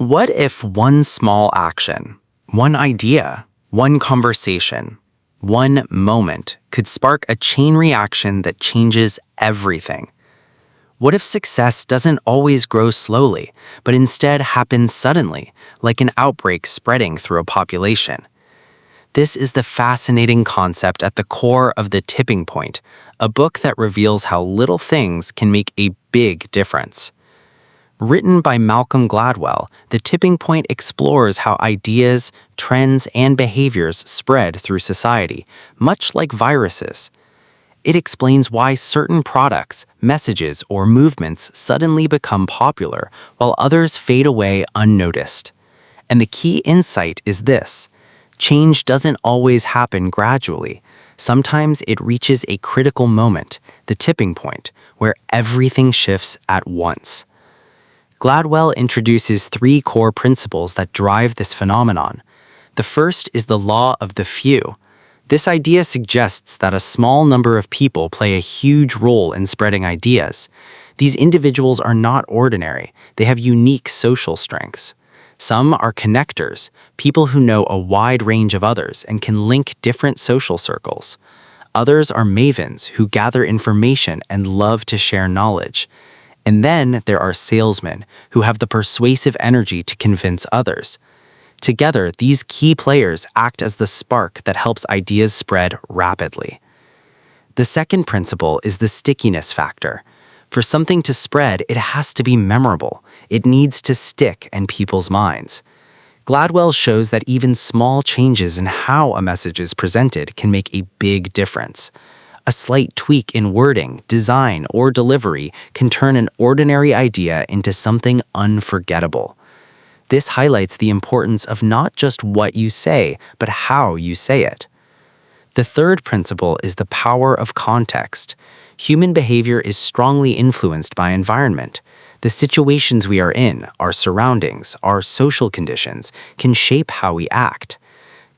What if one small action, one idea, one conversation, one moment could spark a chain reaction that changes everything? What if success doesn't always grow slowly, but instead happens suddenly, like an outbreak spreading through a population? This is the fascinating concept at the core of The Tipping Point, a book that reveals how little things can make a big difference. Written by Malcolm Gladwell, The Tipping Point explores how ideas, trends, and behaviors spread through society, much like viruses. It explains why certain products, messages, or movements suddenly become popular while others fade away unnoticed. And the key insight is this: change doesn't always happen gradually. Sometimes it reaches a critical moment, the tipping point, where everything shifts at once. Gladwell introduces three core principles that drive this phenomenon. The first is the law of the few. This idea suggests that a small number of people play a huge role in spreading ideas. These individuals are not ordinary. They have unique social strengths. Some are connectors, people who know a wide range of others and can link different social circles. Others are mavens who gather information and love to share knowledge. And then there are salesmen who have the persuasive energy to convince others. Together, these key players act as the spark that helps ideas spread rapidly. The second principle is the stickiness factor. For something to spread, it has to be memorable. It needs to stick in people's minds. Gladwell shows that even small changes in how a message is presented can make a big difference. A slight tweak in wording, design, or delivery can turn an ordinary idea into something unforgettable. This highlights the importance of not just what you say, but how you say it. The third principle is the power of context. Human behavior is strongly influenced by environment. The situations we are in, our surroundings, our social conditions, can shape how we act.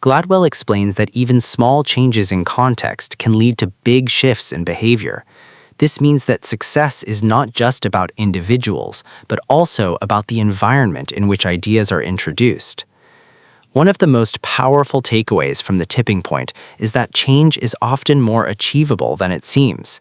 Gladwell explains that even small changes in context can lead to big shifts in behavior. This means that success is not just about individuals, but also about the environment in which ideas are introduced. One of the most powerful takeaways from The Tipping Point is that change is often more achievable than it seems.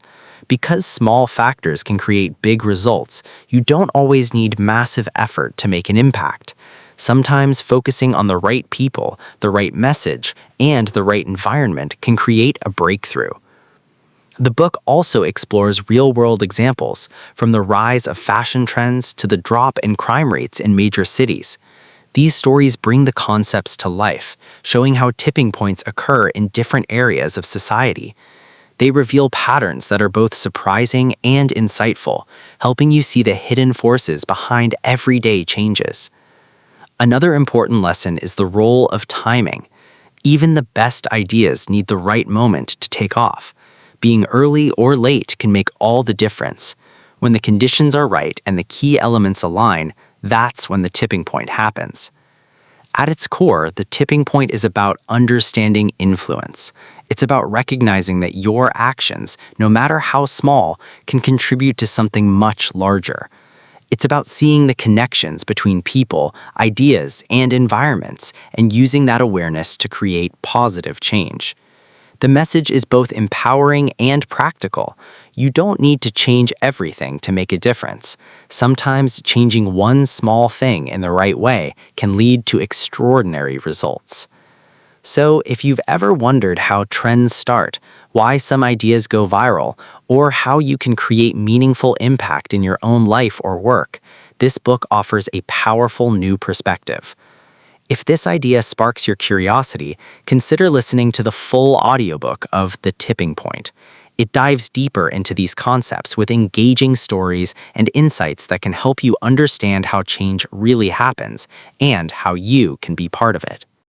Because small factors can create big results, you don't always need massive effort to make an impact. Sometimes focusing on the right people, the right message, and the right environment can create a breakthrough. The book also explores real-world examples, from the rise of fashion trends to the drop in crime rates in major cities. These stories bring the concepts to life, showing how tipping points occur in different areas of society. They reveal patterns that are both surprising and insightful, helping you see the hidden forces behind everyday changes. Another important lesson is the role of timing. Even the best ideas need the right moment to take off. Being early or late can make all the difference. When the conditions are right and the key elements align, that's when the tipping point happens. At its core, the tipping point is about understanding influence. It's about recognizing that your actions, no matter how small, can contribute to something much larger. It's about seeing the connections between people, ideas, and environments, and using that awareness to create positive change. The message is both empowering and practical. You don't need to change everything to make a difference. Sometimes changing one small thing in the right way can lead to extraordinary results. So, if you've ever wondered how trends start, why some ideas go viral, or how you can create meaningful impact in your own life or work, this book offers a powerful new perspective. If this idea sparks your curiosity, consider listening to the full audiobook of The Tipping Point. It dives deeper into these concepts with engaging stories and insights that can help you understand how change really happens and how you can be part of it.